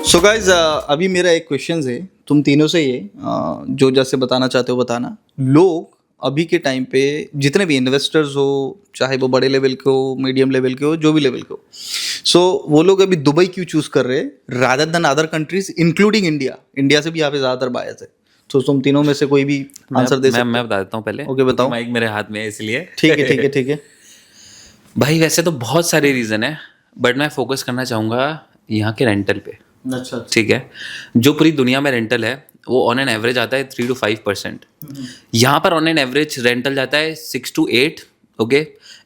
So guys अभी मेरा एक क्वेश्चन है तुम तीनों से ये जो जैसे बताना चाहते हो बताना। लोग अभी के टाइम पे जितने भी इन्वेस्टर्स हो, चाहे वो बड़े लेवल के हो, मीडियम लेवल के हो, जो भी लेवल के हो, सो वो लोग अभी दुबई क्यों चूज कर रहे हैं rather than other countries including India. India से भी यहाँ पे ज़्यादातर बायर्स है। तो तुम तीनों में से कोई भी आंसर दे सकते हो। मैं बता देता हूँ पहले। ओके बताओ। माइक मेरे हाथ में है इसलिए। ठीक है ठीक है ठीक है। भाई वैसे तो बहुत सारे रीज़न है, बट मैं फोकस करना चाहूँगा यहाँ के रेंटल पे। अच्छा ठीक है, जो पूरी दुनिया में रेंटल है वो ऑन एन एवरेज आता है 3 to 5%। यहाँ पर ऑन एन एवरेज रेंटल जाता है 6 to 8। Okay,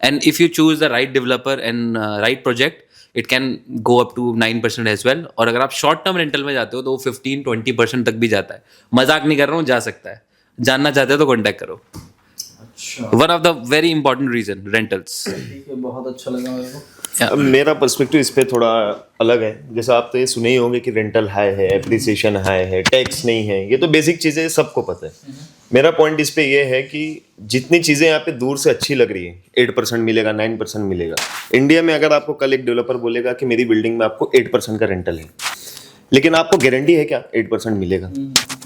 and if you choose the right developer and right project it can go up to 9% as well. और अगर आप शॉर्ट टर्म रेंटल में जाते हो तो वो 15-20% तक भी जाता है। मजाक नहीं कर रहा हूँ, जा सकता है। जानना चाहते हो तो कॉन्टैक्ट करो। One of the very important reason rentals. ठीक है, बहुत अच्छा लगा मेरे को। अब मेरा पर्सपेक्टिव इस पे थोड़ा अलग है। जैसे आप तो ये सुने ही होंगे कि रेंटल हाई है, एप्रिसिएशन हाई है, टैक्स नहीं है, ये तो बेसिक चीज़ें सबको पता है। मेरा पॉइंट इस पे ये है कि जितनी चीज़ें यहाँ पे दूर से अच्छी लग रही है, 8% मिलेगा, 9% मिलेगा, इंडिया में अगर आपको कल एक डेवलपर बोलेगा कि मेरी बिल्डिंग में आपको 8% का रेंटल है, लेकिन आपको गारंटी है क्या 8% मिलेगा?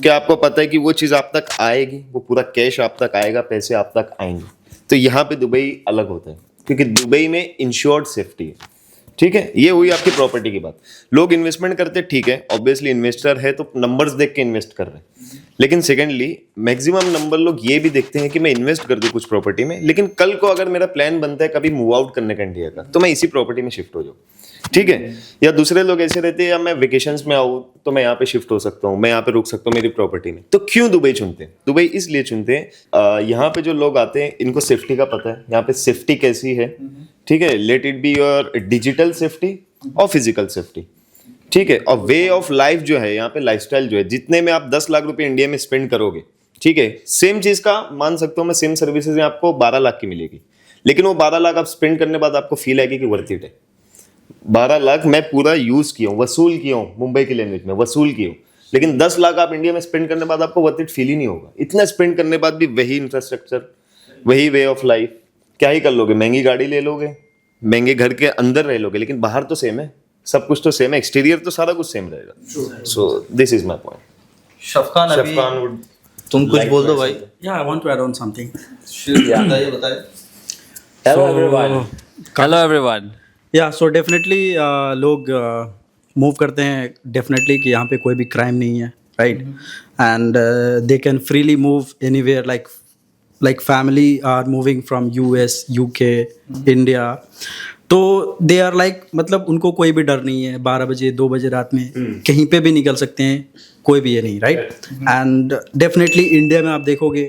क्या आपको पता है कि वो चीज़ आप तक आएगी, वो पूरा कैश आप तक आएगा, पैसे आप तक आएंगे? तो यहाँ पे दुबई अलग होता है क्योंकि दुबई में इंश्योर्ड सेफ्टी है। ठीक है, ये हुई आपकी प्रॉपर्टी की बात। लोग इन्वेस्टमेंट करते, ठीक है, ऑब्वियसली इन्वेस्टर है तो नंबर्स देख के इन्वेस्ट कर रहे हैं। लेकिन सेकेंडली मैक्सिमम नंबर लोग ये भी देखते हैं कि मैं इन्वेस्ट कर दूं कुछ प्रॉपर्टी में, लेकिन कल को अगर मेरा प्लान बनता है कभी मूव आउट करने का इंडिया का, तो मैं इसी प्रॉपर्टी में शिफ्ट हो जाऊँ। ठीक है, या दूसरे लोग ऐसे रहते हैं या मैं वेकेशंस में आऊँ तो मैं यहाँ पे शिफ्ट हो सकता हूँ, मैं यहाँ पे रुक सकता हूँ मेरी प्रॉपर्टी में। तो क्यों दुबई चुनते हैं? दुबई इसलिए चुनते हैं, यहाँ पे जो लोग आते हैं इनको सेफ्टी का पता है, यहाँ पे सेफ्टी कैसी है। ठीक है, let it be your digital safety और फिजिकल सेफ्टी। ठीक है, और वे ऑफ लाइफ जो है यहाँ पे, लाइफस्टाइल जो है, जितने में आप 10 लाख रुपए इंडिया में स्पेंड करोगे, ठीक है, सेम चीज का मान सकता हूँ मैं, सेम सर्विसेज में आपको 12 लाख की मिलेगी, लेकिन वो 12 लाख आप स्पेंड करने बाद आपको फील आएगी कि वर्थ इट है। 12 लाख मैं पूरा यूज किया हूँ, वसूल किया हूँ, मुंबई की लैंग्वेज में वसूल किया हूँ, लेकिन 10 लाख आप इंडिया में स्पेंड करने बाद आपको वर्थ इट फील ही नहीं होगा। इतना स्पेंड करने बाद भी वही इंफ्रास्ट्रक्चर, वही वे ऑफ लाइफ, क्या ही कर लोगे? महंगी गाड़ी ले लोगे, महंगे घर के अंदर रह लोगे, लेकिन बाहर तो सेम है, सब कुछ तो सेम है, एक्सटीरियर तो सारा कुछ सेम रहेगा। So this is my point. शफकान वुड तुम कुछ बोल दो भाई। Yeah, I want to add on something. बताइए बताइए। Hello everyone. Yeah, so definitely लोग मूव करते हैं डेफिनेटली कि यहाँ पे कोई भी क्राइम नहीं है, right? And they can freely move anywhere, like family are moving from US, UK, India. तो दे आर लाइक, मतलब उनको कोई भी डर नहीं है, 12 बजे 2 बजे रात में कहीं पे भी निकल सकते हैं, कोई भी ये नहीं, राइट? एंड डेफिनेटली इंडिया में आप देखोगे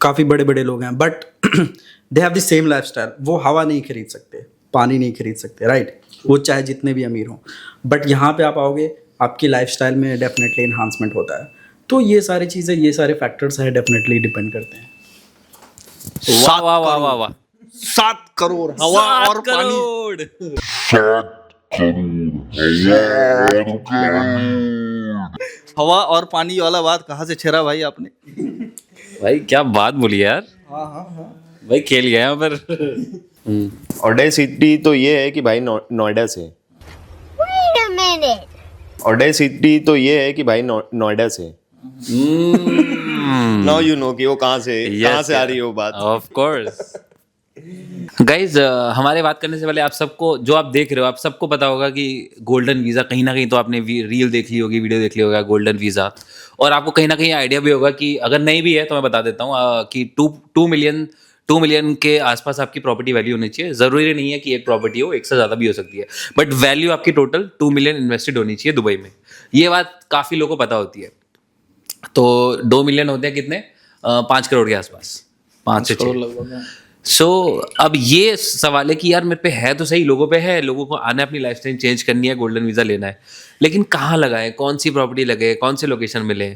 काफ़ी बड़े बड़े लोग हैं, but they have the same lifestyle. वो हवा नहीं खरीद सकते, पानी नहीं खरीद सकते, राइट? वो चाहे जितने भी अमीर हों, बट यहाँ पे आप आओगे, आपकी लाइफस्टाइल में डेफिनेटली इन्हांसमेंट होता है। तो ये सारी चीज़ें, ये सारे फैक्टर्स हैं, डेफिनेटली डिपेंड करते हैं। वाह वाह वाह वाह वाह। 7 करोड़ हवा और पानी। हवा और पानी वाला बात कहाँ से छेड़ा भाई आपने? भाई क्या बात बोली यार। भाई खेल गया यहाँ पर। ऑडेसिटी तो ये है कि भाई नोएडा से। Wait a minute. ऑडेसिटी तो ये है कि भाई नोएडा से। नाउ यू नो कि वो कहाँ से आ रही है वो बात। Of course. गाइज हमारे बात करने से पहले आप सबको, जो आप देख रहे हो, आप सबको पता होगा कि गोल्डन वीज़ा, कहीं ना कहीं तो आपने रील देख ली होगी, वीडियो देख ली होगा गोल्डन वीज़ा, और आपको कहीं ना कहीं आइडिया भी होगा कि अगर नहीं भी है तो मैं बता देता हूँ कि 2 मिलियन के आसपास आपकी प्रॉपर्टी वैल्यू होनी चाहिए। ज़रूरी नहीं है कि एक प्रॉपर्टी हो, एक से ज़्यादा भी हो सकती है, बट वैल्यू आपकी टोटल 2 मिलियन इन्वेस्टेड होनी चाहिए दुबई में। ये बात काफ़ी लोगों को पता होती है। तो 2 मिलियन होते हैं कितने? 5 करोड़ के आसपास, 5 से 6। सो अब ये सवाल है कि यार मेरे पे है तो सही, लोगों पे है, लोगों को आना है, अपनी लाइफस्टाइल चेंज करनी है, गोल्डन वीज़ा लेना है, लेकिन कहाँ लगाए, कौन सी प्रॉपर्टी लगे, कौन से लोकेशन मिले?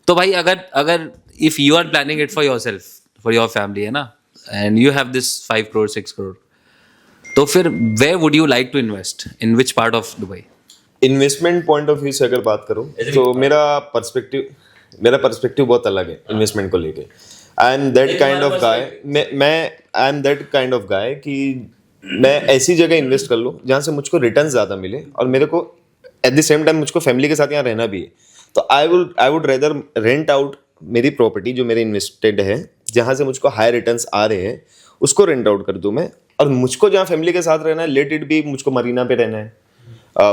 तो भाई अगर if you are planning it for your self, for your family, है ना, and you have this 5 crore 6 crore, तो फिर where would you like to invest, in which part of Dubai? Investment point of view से अगर बात करूँ तो मेरा पर्सपेक्टिव बहुत अलग है इन्वेस्टमेंट को लेके। I am that kind of guy कि मैं ऐसी जगह इन्वेस्ट कर लूँ जहाँ से मुझको रिटर्न ज़्यादा मिले और मेरे को एट द सेम टाइम मुझको फैमिली के साथ यहाँ रहना भी है, तो आई वुड रेदर रेंट आउट मेरी प्रॉपर्टी जो मेरे इन्वेस्टेड है, जहाँ से मुझको हाई रिटर्न्स आ रहे हैं, उसको रेंट आउट कर दूँ मैं, और मुझको जहाँ फैमिली के साथ रहना है, लेट इट भी मुझको मरीना पे रहना है,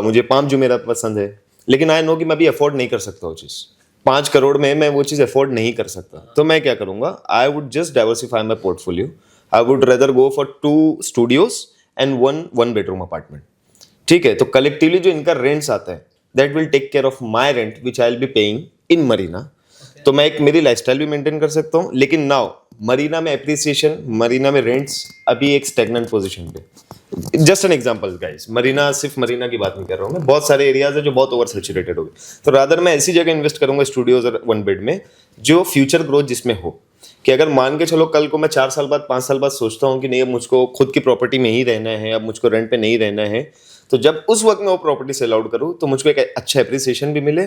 मुझे पाम जो मेरा पसंद है, लेकिन आई नो कि मैं अभी अफोर्ड नहीं कर सकता वो चीज़, 5 करोड़ में मैं वो चीज़ अफोर्ड नहीं कर सकता, तो मैं क्या करूँगा, I would just diversify my portfolio, I would rather go for 2 studios and 1 bedroom apartment, ठीक है। तो कलेक्टिवली जो इनका रेंट्स आता है, that will take care of my rent which I will be paying in Marina, तो मैं एक मेरी लाइफस्टाइल भी मेंटेन कर सकता हूँ, लेकिन नाउ मरीना में एप्रिसिएशन, मरीना में रेंट्स अभी एक स्टेगनेंट पोजीशन पे। Just an example guys, Marina, सिर्फ मरीना की बात नहीं कर रहा हूँ मैं, बहुत सारे एरियाज है जो बहुत ओवर सैचुरेटेड हो गए, तो रादर मैं ऐसी जगह इन्वेस्ट करूंगा स्टूडियोज और 1 बेड में, जो फ्यूचर ग्रोथ जिसमें हो, कि अगर मान के चलो कल को मैं 4 साल बाद 5 साल बाद सोचता हूँ कि नहीं अब मुझको खुद की प्रॉपर्टी में ही रहना है, अब मुझको रेंट पे नहीं रहना है, तो जब उस वक्त मैं वो प्रॉपर्टी सेल आउट करूँ तो मुझको एक अच्छा एप्रिसिएशन भी मिले,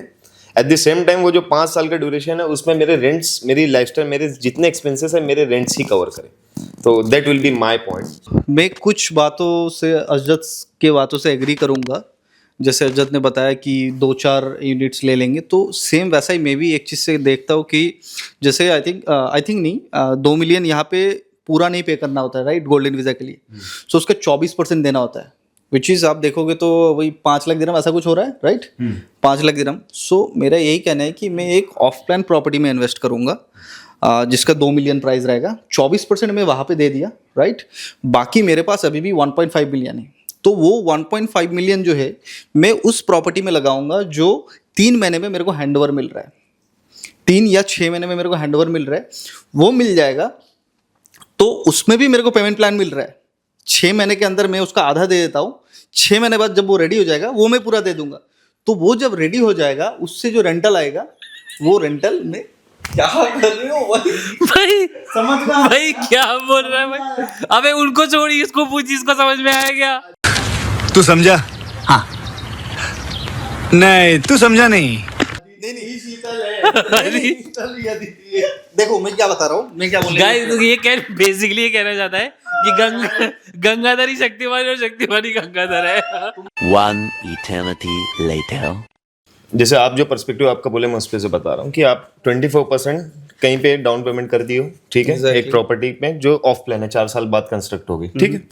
एट द सेम टाइम वो जो 5 साल का ड्यूरेशन है उसमें मेरे रेंट्स, मेरी लाइफस्टाइल, मेरे जितने एक्सपेंसेस है मेरे रेंट्स ही कवर करें, तो that will be my point. मैं कुछ बातों से अजद के बातों से एग्री करूंगा, जैसे अजद ने बताया कि 2-4 यूनिट्स ले लेंगे, तो सेम वैसा ही मैं भी एक चीज़ से देखता हूँ कि जैसे आई थिंक नहीं 2 मिलियन यहाँ पे पूरा नहीं पे करना होता है, राइट, गोल्डन वीज़ा के लिए, सो उसका 24% देना होता है, विच इज़ आप देखोगे तो वही 5 लाख दिरहम ऐसा कुछ हो रहा है, राइट, 5 लाख दिरहम। सो मेरा यही कहना है कि मैं एक ऑफ प्लान प्रॉपर्टी में इन्वेस्ट करूंगा, जिसका 2 मिलियन प्राइस रहेगा, 24% मैं वहाँ पे दे दिया, राइट, बाकी मेरे पास अभी भी 1.5 मिलियन है, तो वो 1.5 मिलियन जो है मैं उस प्रॉपर्टी में लगाऊंगा जो 3 महीने में मेरे को हैंडओवर मिल रहा है, 3 या 6 महीने में मेरे को हैंडओवर मिल रहा है, वो मिल जाएगा, तो उसमें भी मेरे को पेमेंट प्लान मिल रहा है, 6 महीने के अंदर मैं उसका आधा दे देता हूँ, 6 महीने बाद जब वो रेडी हो जाएगा वो मैं पूरा दे दूंगा, तो वो जब रेडी हो जाएगा उससे जो रेंटल आएगा, वो रेंटल में क्या कर रहे हो भाई समझ में भाई क्या बोल रहा है भाई, अबे उनको छोड़ी, इसको पूछ, इसको समझ में आया क्या? तू समझा? हाँ। नहीं तू समझा नहीं। नहीं शीतल है, शीतल या दीदी है। देखो मैं क्या बता रहा हूँ, मैं क्या बोल रहा गाइस ये बेसिकली ये कहना चाहता है कि गंगाधर ही शक्तिमान और शक्तिमान ही गंगाधर है। One eternity later. जैसे आप जो पर्सपेक्टिव आपका बोले मैं उस पे से बता रहा हूँ कि आप 24% कहीं पे डाउन पेमेंट कर दियो, ठीक है, एक प्रॉपर्टी में जो ऑफ प्लान है, 4 साल बाद कंस्ट्रक्ट होगी, ठीक है,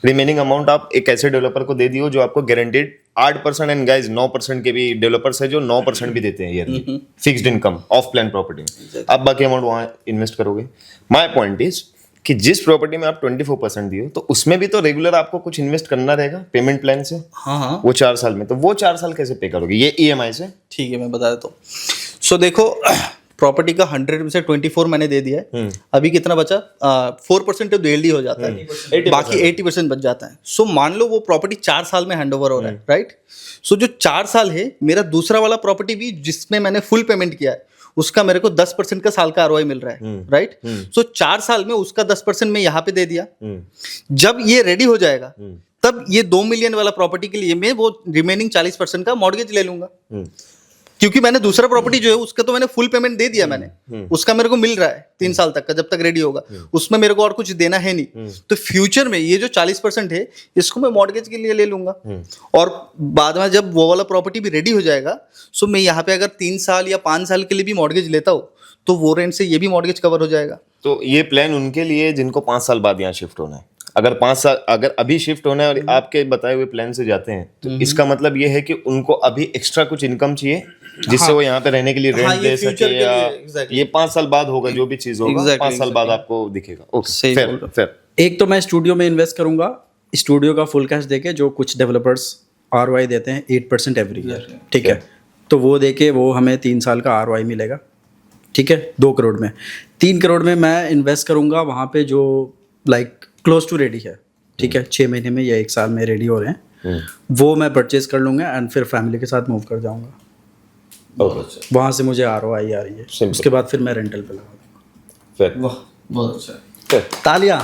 रिमेनिंग अमाउंट आप एक ऐसे डेवलपर को दे दियो जो आपको गारंटेड 8%, एंड गाइस 9% के भी डेवलपर्स है जो 9% भी देते हैं yearly fixed income of plan property में, आप बाकी अमाउंट वहाँ इन्वेस्ट करोगे। माई पॉइंट इज कि जिस प्रॉपर्टी में आप 24% दियो, तो उसमें भी तो रेगुलर आपको कुछ इन्वेस्ट करना रहेगा पेमेंट प्लान से, हाँ वो 4 साल में, तो वो 4 साल कैसे पे करोगे, ये EMI से? ठीक है मैं बता देता हूँ। सो देखो प्रॉपर्टी का 100 में से 24 मैंने दे दिया है, अभी कितना बचा, 4% तो डेली हो जाता है, बाकी 80% बच जाता है। सो मान लो वो प्रॉपर्टी 4 साल में हैंडओवर हो रहा है, राइट, सो जो 4 साल है मेरा दूसरा वाला प्रॉपर्टी भी जिसमें मैंने फुल पेमेंट किया है उसका मेरे को 10% का साल का ROI मिल रहा है, राइट, सो 4 साल में उसका 10% मैं यहाँ पे दे दिया, जब ये रेडी हो जाएगा तब ये 2 मिलियन वाला प्रॉपर्टी के लिए मैं वो रिमेनिंग 40% का मॉर्गेज ले लूंगा, क्योंकि मैंने दूसरा प्रॉपर्टी जो है उसका तो मैंने फुल पेमेंट दे दिया मैंने, उसका मेरे को मिल रहा है 3 साल तक का, जब तक रेडी होगा उसमें मेरे को और कुछ देना है नहीं, तो फ्यूचर में ये जो 40% है इसको मैं मॉर्गेज के लिए ले लूंगा, और बाद में जब वो वाला प्रॉपर्टी भी रेडी हो जाएगा, सो मैं यहाँ पे अगर 3 साल या 5 साल के लिए भी मॉर्गेज लेता हूँ तो वो रेंट से ये भी मॉर्गेज कवर हो जाएगा। तो ये प्लान उनके लिए जिनको 5 साल बाद यहाँ शिफ्ट होना है, अगर 5 साल अगर अभी शिफ्ट होना है और आपके बताए हुए प्लान से जाते हैं, तो इसका मतलब ये है कि उनको अभी एक्स्ट्रा कुछ इनकम चाहिए जिससे वो यहाँ पे रहने के लिए रेंट दे सके, या ये 5 साल बाद होगा जो भी चीज होगा, 5 साल बाद आपको दिखेगा। Okay, fair. एक तो मैं स्टूडियो में इन्वेस्ट करूंगा, स्टूडियो का फुल कैश देके, जो कुछ डेवलपर्स ROI देते हैं 8% एवरी ईयर, ठीक है, तो वो देके वो हमें 3 साल का ROI मिलेगा, ठीक है, 2 करोड़ में। 3 करोड़ में मैं इन्वेस्ट करूंगा वहाँ पे जो लाइक क्लोज टू रेडी है, ठीक है, 6 महीने में या 1 साल में रेडी हो रहे हैं, वो मैं परचेज कर लूँगा एंड फिर फैमिली के साथ मूव कर जाऊँगा, वहाँ से मुझे ROI आ रही है, उसके बाद फिर मैं रेंटल पे लगा दूँगा। फेयर, वाह बहुत अच्छा है, फेयर। तालियां।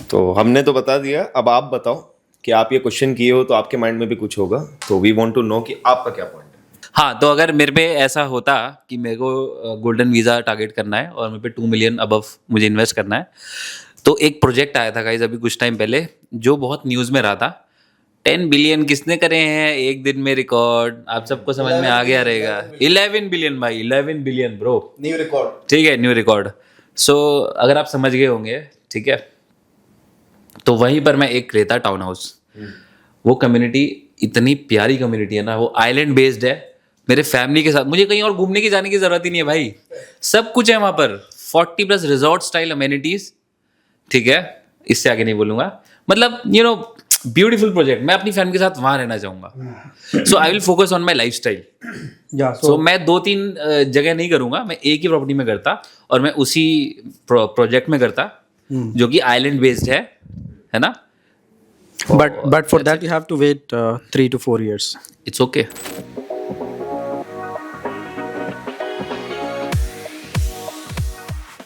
तो हमने तो बता दिया, अब आप बताओ कि आप ये क्वेश्चन किए हो तो आपके माइंड में भी कुछ होगा, तो वी वांट टू नो कि आपका क्या पॉइंट है। हाँ, तो अगर मेरे पे ऐसा होता कि मेरे को गोल्डन वीज़ा टारगेट करना है और मेरे पे 2 मिलियन अबव मुझे इन्वेस्ट करना है, तो एक प्रोजेक्ट आया था गाइज अभी कुछ टाइम पहले जो बहुत न्यूज़ में रहा था। 10 बिलियन किसने करे हैं एक दिन में रिकॉर्ड, आप सबको समझ में आ गया रहेगा। 11 बिलियन भाई, 11 बिलियन ब्रो, न्यू रिकॉर्ड। ठीक है, न्यू रिकॉर्ड। सो अगर आप समझ गए होंगे, ठीक है, तो वहीं पर मैं एक रहता टाउन हाउस। वो कम्युनिटी इतनी प्यारी कम्युनिटी है ना, वो आइलैंड बेस्ड है। मेरे फैमिली के साथ मुझे कहीं और घूमने की जाने की जरूरत ही नहीं है भाई, सब कुछ है वहाँ पर। 40+ रिजॉर्ट स्टाइल अमेनिटीज, ठीक है, इससे आगे नहीं बोलूंगा। मतलब यू नो ब्यूटीफुल प्रोजेक्ट, मैं अपनी फैमिली के साथ वहाँ रहना चाहूँगा। So I will focus on my life style. Yeah. So मैं 2-3 जगह नहीं करूँगा, मैं एक ही प्रॉपर्टी में करता और मैं उसी प्रोजेक्ट में करता जो कि आइलैंड बेस्ड है ना। But for that you have to wait 3 to 4 years. It's okay.